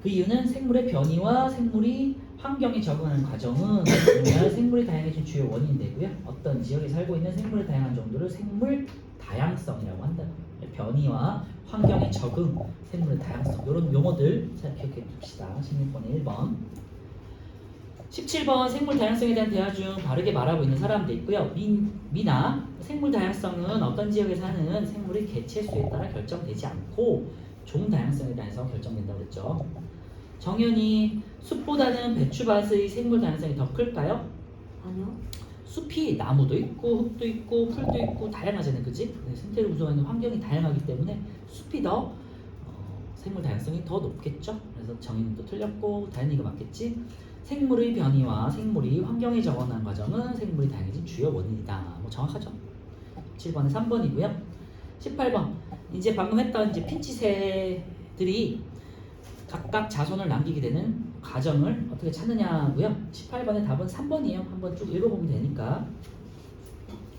그 이유는 생물의 변이와 생물이 환경에 적응하는 과정은 정말 생물이 다양해진 주요 원인이 되고요. 어떤 지역에 살고 있는 생물의 다양한 정도를 생물 다양성이라고 한다. 변이와 환경에 적응, 생물의 다양성 이런 용어들 잘 기억해 둡시다. 16번에 1번. 17번 생물 다양성에 대한 대화 중 바르게 말하고 있는 사람도 있고요. 미나 생물 다양성은 어떤 지역에 사는 생물의 개체 수에 따라 결정되지 않고 종 다양성에 대해서 결정된다고 그랬죠. 정연이 숲보다는 배추밭의 생물 다양성이 더 클까요? 아니요. 숲이 나무도 있고 흙도 있고 풀도 있고 다양하잖아요, 그지? 생태를 구성하는 환경이 다양하기 때문에 숲이 더 생물 다양성이 더 높겠죠. 그래서 정의는 또 틀렸고 다현이가 맞겠지. 생물의 변이와 생물이 환경에 적응하는 과정은 생물이 다양해진 주요 원인이다. 뭐 정확하죠? 7번에 3번이고요. 18번 이제 방금 했던 이제 핀치새들이 각각 자손을 남기게 되는 과정을 어떻게 찾느냐고요. 18번의 답은 3번이에요. 한번 쭉 읽어보면 되니까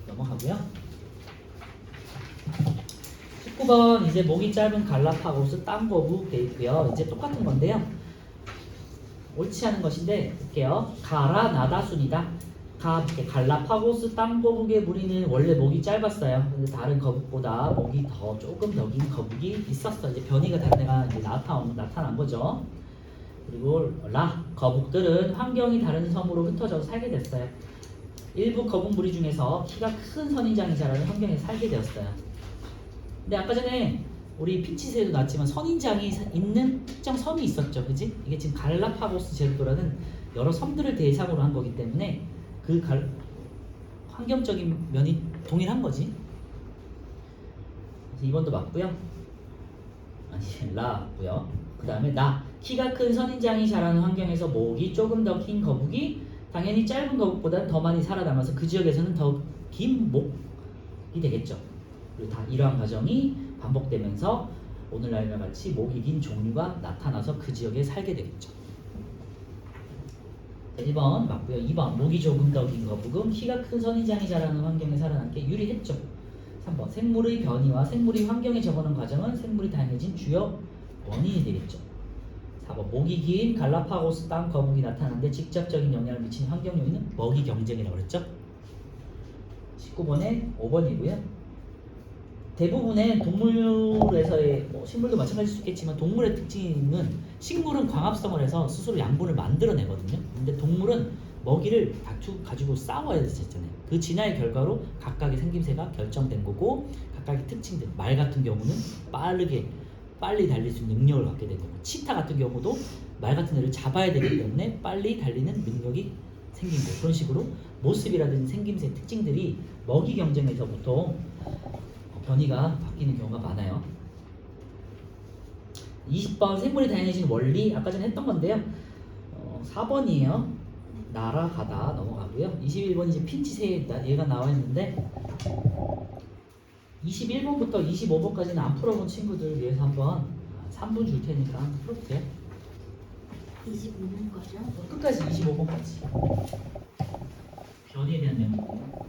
넘어가고요. 19번 이제 목이 짧은 갈라파고스 땅거북 돼 있고요. 이제 똑같은 건데요. 옳지 않은 것인데 볼게요. 가라 나다순이다. 갈라파고스 땅거북의 무리는 원래 목이 짧았어요. 근데 다른 거북보다 목이 조금 더 긴 거북이 있었어. 이제 변이가 다른 애가 이제 나타난 거죠. 그리고 거북들은 환경이 다른 섬으로 흩어져서 살게 됐어요. 일부 거북 무리 중에서 키가 큰 선인장이 자라는 환경에 살게 되었어요. 근데 아까 전에 우리 핀치새도 나왔지만 선인장이 있는 특정 섬이 있었죠, 그지? 이게 지금 갈라파고스 제도라는 여러 섬들을 대상으로 한 거기 때문에 그 환경적인 면이 동일한 거지. 그래서 2번도 맞고요. 아니 라고요. 그 다음에 키가 큰 선인장이 자라는 환경에서 목이 조금 더 긴 거북이 당연히 짧은 거북보다는 더 많이 살아남아서 그 지역에서는 더 긴 목이 되겠죠. 그리고 다 이러한 과정이 반복되면서 오늘날과 같이 목이 긴 종류가 나타나서 그 지역에 살게 되겠죠. 1번 맞고요. 2번 목이 조금 더 긴 거북은 키가 큰 선인장이 자라는 환경에 살아남게 유리했죠. 3번 생물의 변이와 생물이 환경에 적응하는 과정은 생물이 다양해진 주요 원인이 되겠죠. 4번 목이 긴 갈라파고스 땅 거북이 나타나는데 직접적인 영향을 미치는 환경 요인은 먹이 경쟁이라고 그랬죠. 19번에 5번이고요. 대부분의 동물에서의 식물도 마찬가지일 수 있겠지만 동물의 특징은 식물은 광합성을 해서 스스로 양분을 만들어내거든요. 근데 동물은 먹이를 가지고 싸워야 되잖아요. 그 진화의 결과로 각각의 생김새가 결정된 거고 각각의 특징들 말 같은 경우는 빨리 달릴 수 있는 능력을 갖게 되고 치타 같은 경우도 말 같은 애를 잡아야 되기 때문에 빨리 달리는 능력이 생긴 거. 그런 식으로 모습이라든지 생김새 특징들이 먹이 경쟁에서 보통 변이가 바뀌는 경우가 많아요. 20번 생물이 다양해지는 원리 아까 전에 했던 건데요. 4번이에요. 날아가다 넘어가고요. 21번 이제 핀치새 얘가 나와 있는데 21번부터 25번까지는 안 풀어본 친구들 위해서 한번 3분 줄 테니까 한번 풀어보세요. 25분까지요? 끝까지 25번까지. 변이에 대한 내용.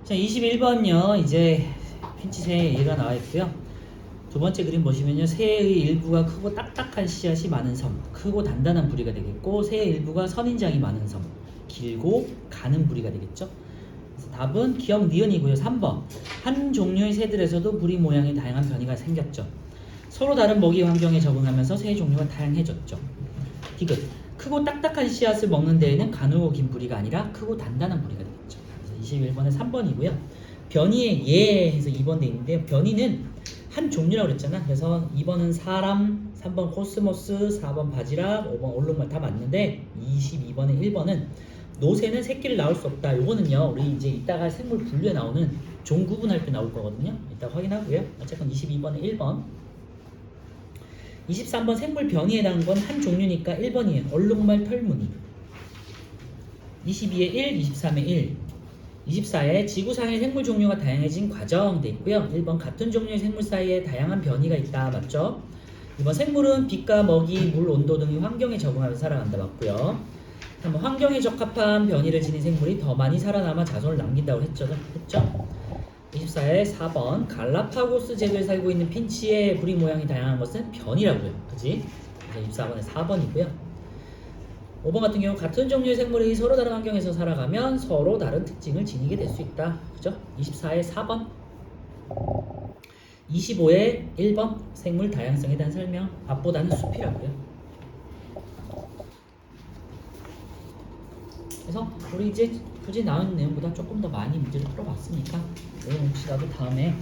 자, 21번요. 이제 핀치새의 예가 나와 있고요. 두 번째 그림 보시면요. 새의 일부가 크고 딱딱한 씨앗이 많은 섬, 크고 단단한 부리가 되겠고, 새의 일부가 선인장이 많은 섬, 길고 가는 부리가 되겠죠. 그래서 답은 기억 니은이고요. 3번. 한 종류의 새들에서도 부리 모양의 다양한 변이가 생겼죠. 서로 다른 먹이 환경에 적응하면서 새의 종류가 다양해졌죠. 디귿. 크고 딱딱한 씨앗을 먹는 데에는 가늘고 긴 부리가 아니라 크고 단단한 부리가 되겠죠. 21번에 3번이고요. 변이의 예 해서 2번 돼 있는데요. 변이는 한 종류라고 그랬잖아. 그래서 2번은 사람, 3번 코스모스, 4번 바지락, 5번 얼룩말 다 맞는데 22번에 1번은 노새는 새끼를 낳을 수 없다. 요거는요. 우리 이제 이따가 생물 분류에 나오는 종 구분할 때 나올 거거든요. 이따 확인하고요. 어쨌건 22번에 1번. 23번 생물 변이에 해당한 건 한 종류니까 1번이에요. 얼룩말 털무늬. 22에 1, 23에 1. 24에 지구상의 생물 종류가 다양해진 과정 돼 있고요. 1번 같은 종류의 생물 사이에 다양한 변이가 있다. 맞죠? 2번 생물은 빛과 먹이, 물, 온도 등의 환경에 적응하면서 살아간다. 맞고요. 3번 환경에 적합한 변이를 지닌 생물이 더 많이 살아남아 자손을 남긴다고 했죠? 24에 4번 갈라파고스 제도에 살고 있는 핀치의 부리 모양이 다양한 것은 변이라고요. 그지? 그래서 24번에 4번이고요. 5번 같은 경우 같은 종류의 생물이 서로 다른 환경에서 살아가면 서로 다른 특징을 지니게 될 수 있다. 그죠? 24에 4번. 25에 1번 생물 다양성에 대한 설명. 앞보다는 숲이라고요. 그래서 우리 이제 굳이 나온 내용보다 조금 더 많이 문제를 풀어봤으니까 내용 혹시라도 다음에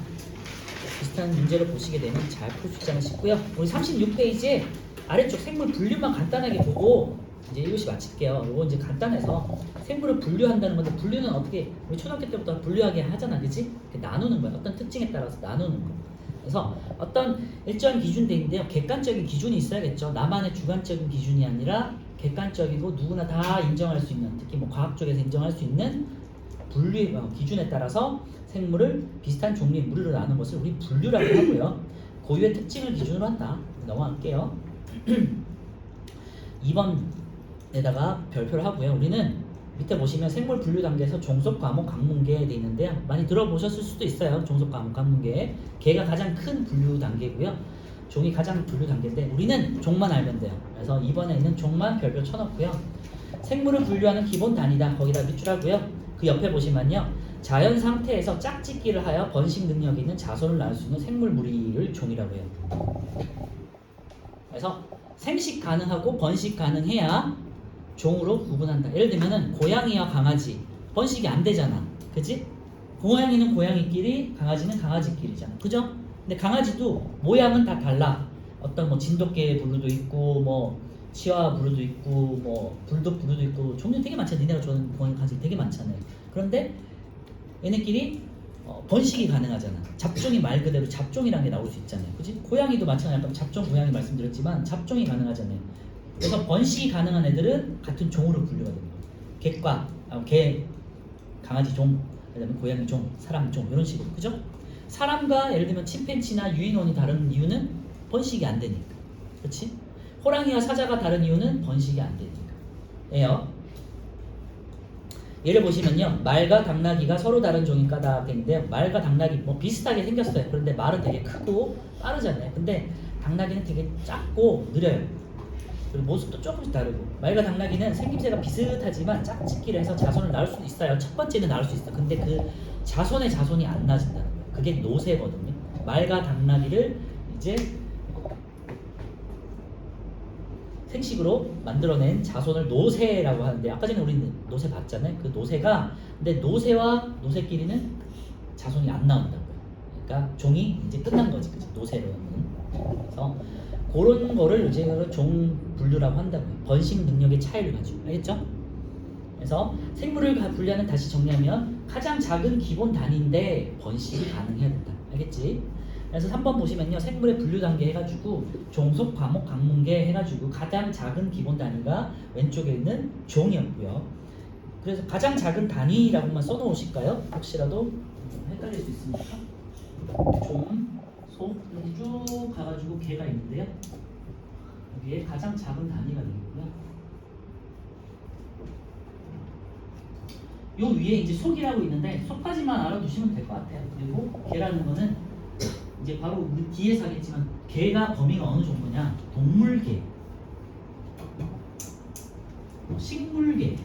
비슷한 문제를 보시게 되면 잘 풀 수 있지 않을까 싶고요. 우리 36페이지에 아래쪽 생물 분류만 간단하게 보고 이제 1교시 마칠게요. 이거 이제 간단해서 생물을 분류한다는 건데, 분류는 어떻게 우리 초등학교 때부터 분류하게 하잖아, 그치? 나누는 거야. 어떤 특징에 따라서 나누는 거. 그래서 어떤 일정한 기준돼 있는데요. 객관적인 기준이 있어야겠죠. 나만의 주관적인 기준이 아니라 객관적이고 누구나 다 인정할 수 있는, 특히 뭐 과학 쪽에서 인정할 수 있는 분류 기준에 따라서 생물을 비슷한 종류의 무리로 나누는 것을 우리 분류라고 하고요. 고유의 특징을 기준으로 한다. 넘어갈게요. 2번에다가 별표를 하고요. 우리는 밑에 보시면 생물 분류 단계에서 종속, 과목, 강문계 돼 있는데요. 많이 들어보셨을 수도 있어요. 종속, 과목, 강문계. 개가 가장 큰 분류 단계고요. 종이 가장 분류 단계인데 우리는 종만 알면 돼요. 그래서 2번에 있는 종만 별표 쳐놓고요. 생물을 분류하는 기본 단위다. 거기다 밑줄 하고요. 그 옆에 보시면요. 자연 상태에서 짝짓기를 하여 번식 능력이 있는 자손을 낳을 수 있는 생물 무리를 종이라고 해요. 그래서 생식 가능하고 번식 가능해야 종으로 구분한다. 예를 들면은 고양이와 강아지 번식이 안 되잖아. 그치? 고양이는 고양이끼리, 강아지는 강아지끼리잖아. 그죠? 근데 강아지도 모양은 다 달라. 어떤 뭐 진돗개 부류도 있고, 뭐 치와와 부류도 있고, 뭐 불독 부류도 있고, 종류 되게 많잖아. 니네가 좋아하는 강아지 되게 많잖아요. 그런데 얘네끼리 번식이 가능하잖아. 잡종이 말 그대로 잡종이라는 게 나올 수 있잖아요. 그치? 고양이도 마찬가지로 아까 잡종 고양이 말씀드렸지만 잡종이 가능하잖아요. 그래서 번식이 가능한 애들은 같은 종으로 분류가 됩니다. 개, 강아지 종. 그다음에 고양이 종, 사람 종 이런 식으로 그죠? 사람과 예를 들면 침팬지나 유인원이 다른 이유는 번식이 안 되니까, 그렇지? 호랑이와 사자가 다른 이유는 번식이 안 되니까. 예요. 예를 보시면요, 말과 당나귀가 서로 다른 종이 까다인데요. 말과 당나귀 뭐 비슷하게 생겼어요. 그런데 말은 되게 크고 빠르잖아요. 근데 당나귀는 되게 작고 느려요. 그리고 모습도 조금씩 다르고. 말과 당나귀는 생김새가 비슷하지만 짝짓기를 해서 자손을 낳을 수도 있어요. 첫 번째는 낳을 수 있어. 근데 그 자손이 안 낳아진다는 거예요. 그게 노새거든요. 말과 당나귀를 이제 생식으로 만들어낸 자손을 노새라고 하는데, 아까 전에 우리 노새 봤잖아요. 그 노새가, 근데 노새와 노새끼리는 자손이 안 나온다고요. 그러니까 종이 이제 끝난 거지, 그치? 노새로는. 그래서 그런 거를 이제 종 분류라고 한다고요. 번식 능력의 차이를 가지고. 알겠죠? 그래서 생물을 분류하는, 다시 정리하면 가장 작은 기본 단위인데 번식이 가능해야 된다. 알겠지? 그래서 3번 보시면요, 생물의 분류 단계 해가지고 종속, 과목, 강문계 해가지고 가장 작은 기본 단위가 왼쪽에 있는 종이었고요. 그래서 가장 작은 단위라고만 써놓으실까요? 혹시라도 헷갈릴 수 있으니까. 종, 속 이렇게 쭉 가가지고 개가 있는데요. 여기에 가장 작은 단위가 되겠고요. 요 위에 이제 속이라고 있는데 속까지만 알아두시면 될 것 같아요. 그리고 개라는 거는 이제 바로 뒤에서 하겠지만, 개가 범위가 어느 정도냐? 동물개, 식물개,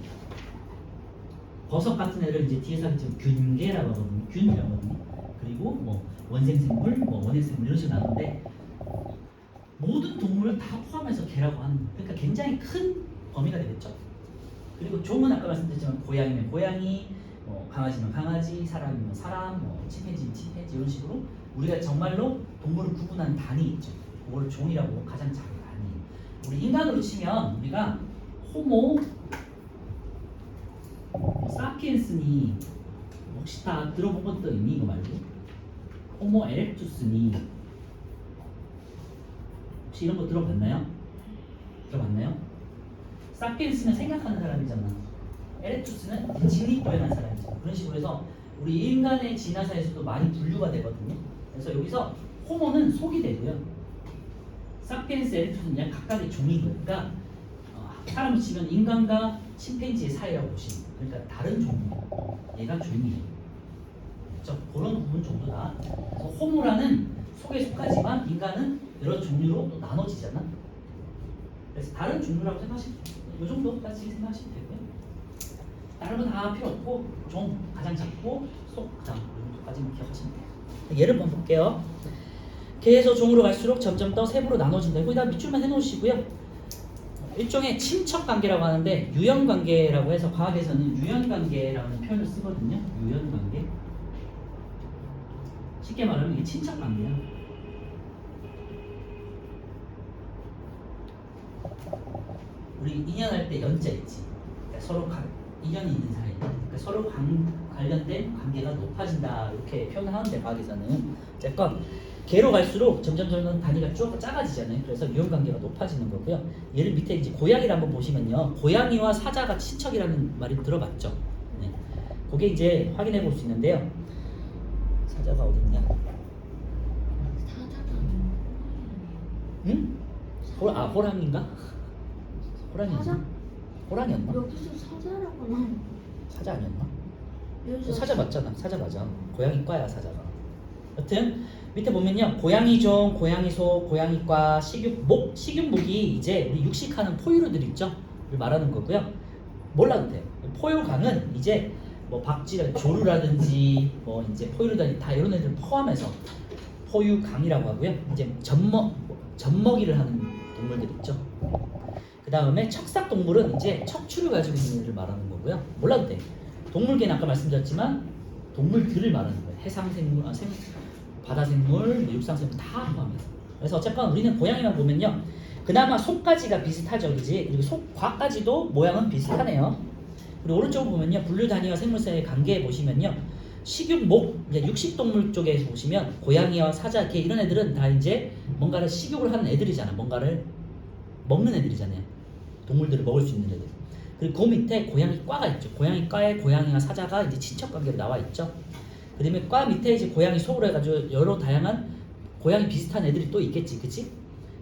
버섯 같은 애를 이제 뒤에서 하겠지만 균개라고 하거든요. 균이라고 하거든요. 그리고 뭐 원생생물, 뭐 원해생물 이런 식으로 나누는데, 모든 동물을 다 포함해서 개라고 하는 거예요. 그러니까 굉장히 큰 범위가 되겠죠. 그리고 종은 아까 말씀드렸지만 고양이면 고양이, 뭐 강아지면 강아지, 사람이면 사람, 뭐 침팬지면 침팬지, 이런 식으로 우리가 정말로 동물을 구분하는 단위 있죠. 그걸 종이라고, 가장 작은 단위. 우리 인간으로 치면 우리가 호모 사피엔스니 혹시 다 들어본 것도 있니? 이거 말고 호모 에렉투스니 혹시 이런 거 들어봤나요? 들어봤나요? 사피엔스는 생각하는 사람이잖아. 에렉투스는 직립보행한 사람이잖아. 그런 식으로 해서 우리 인간의 진화사에서도 많이 분류가 되거든요. 그래서 여기서 호모는 속이 되고요. 사피엔스, 에렉투스는 그냥 각각의 종인 거예요. 그러니까 사람을 치면 인간과 침팬지의 사이라고 보시면 돼요. 그러니까 다른 종이에요. 얘가 종이에요. 그렇죠? 그런 부분 정도다. 그래서 호모라는 속에 속하지만 인간은 여러 종류로 또 나눠지잖아. 그래서 다른 종류라고 생각하시면 돼요. 이 정도까지 생각하시면 되고요. 다른 거 다 필요 없고 종 가장 작고 속 가장, 이 정도까지만 기억하시면 돼요. 예를 한번 볼게요. 개에서 종으로 갈수록 점점 더 세부로 나눠진다. 거기다 밑줄만 해놓으시고요. 일종의 친척 관계라고 하는데, 유연 관계라고 해서 과학에서는 유연 관계라는 표현을 쓰거든요. 유연 관계. 쉽게 말하면 이게 친척 관계야. 우리 인연할 때 연자 있지. 그러니까 서로 인연이 있는 사이. 그러니까 서로 관련된 관계가 높아진다, 이렇게 표현을 하는데, 과학에서는 어쨌건 개로 갈수록 점점 단위가 쭉 작아지잖아요. 그래서 유연 관계가 높아지는 거고요. 얘를 밑에 이제 고양이를 한번 보시면요, 고양이와 사자가 친척이라는 말이 들어봤죠. 네. 그게 이제 확인해 볼 수 있는데요. 사자가 어딨냐? 사자가 응? 호랑인가? 호랑이었나? 사자? 호랑이였나? 여기서 사자라고 나온. 사자 아니었나? 여기서 사자 맞잖아. 사자 맞아. 고양이과야, 사자가. 여튼 밑에 보면요, 고양이종, 고양이소, 고양이과, 식육목. 식육목이 이제 우리 육식하는 포유류들 있죠? 를 말하는 거고요. 몰라도 돼요. 포유강은 이제 뭐 박쥐라, 조류라든지 뭐 이제 포유류들 다 이런 애들 포함해서 포유강이라고 하고요. 이제 젖먹이를 하는 동물들 있죠. 그 다음에 척삭 동물은 이제 척추를 가지고 있는 애를 말하는 거고요. 몰라도 돼. 동물계는 아까 말씀드렸지만 동물들을 말하는 거예요. 해상생물, 바다생물, 육상생물 다 포함해서. 그래서 어쨌건 우리는 고양이만 보면요, 그나마 속까지가 비슷하죠, 그지? 그리고 속과까지도 모양은 비슷하네요. 그리고 오른쪽을 보면요, 분류 단위와 생물사의 관계 보시면요, 식육목, 이제 육식동물 쪽에서 보시면 고양이와 사자, 개 이런 애들은 다 이제 뭔가를 식육을 하는 애들이잖아. 뭔가를 먹는 애들이잖아요. 동물들을 먹을 수 있는 애들. 그리고 그 밑에 고양이 과가 있죠. 고양이 과에 고양이와 사자가 이제 친척 관계로 나와 있죠. 그다음에 과 밑에 이제 고양이 속으로 해가지고 여러 다양한 고양이 비슷한 애들이 또 있겠지, 그치?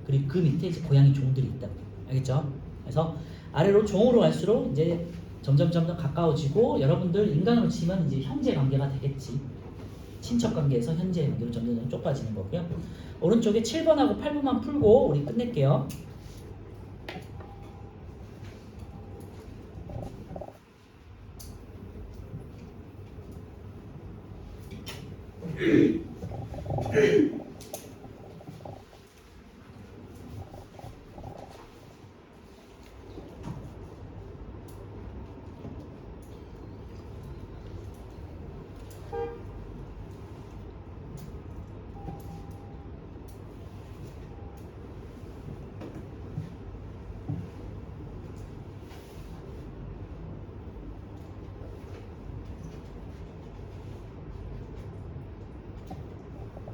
그리고 그 밑에 이제 고양이 종들이 있다. 알겠죠? 그래서 아래로 종으로 갈수록 이제 점점 가까워지고 여러분들 인간으로 치면 이제 형제 관계가 되겠지. 친척 관계에서 현재 관계로 점점 좁아지는 거고요. 오른쪽에 7번하고 8번만 풀고 우리 끝낼게요.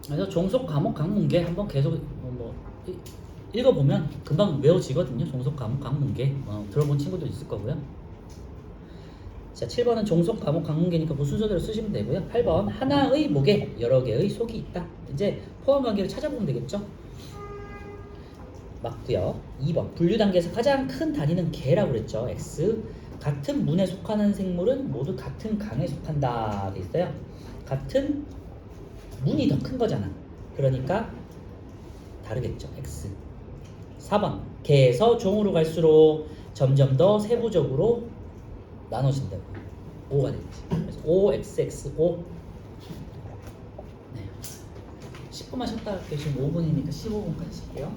그래서 종속 과목 강문계 한번 계속 읽어보면 금방 외워지거든요. 종속 과목 강문계 들어본 친구도 있을 거고요. 자, 7번은 종속 과목 강문계니까 그 순서대로 쓰시면 되고요. 8번 하나의 목에 여러 개의 속이 있다. 이제 포함 관계를 찾아보면 되겠죠. 맞고요. 2번 분류 단계에서 가장 큰 단위는 개라고 그랬죠. X. 같은 문에 속하는 생물은 모두 같은 강에 속한다 돼 있어요. 같은 문이 더 큰 거잖아. 그러니까 다르겠죠. X. 4번 개에서 종으로 갈수록 점점 더 세부적으로 나눠진다고. 5가 되겠지. 그래서 O, X, X, O. 네. 10분만 쉬었다 할게요. 지금 5분이니까 15분까지 쉴게요.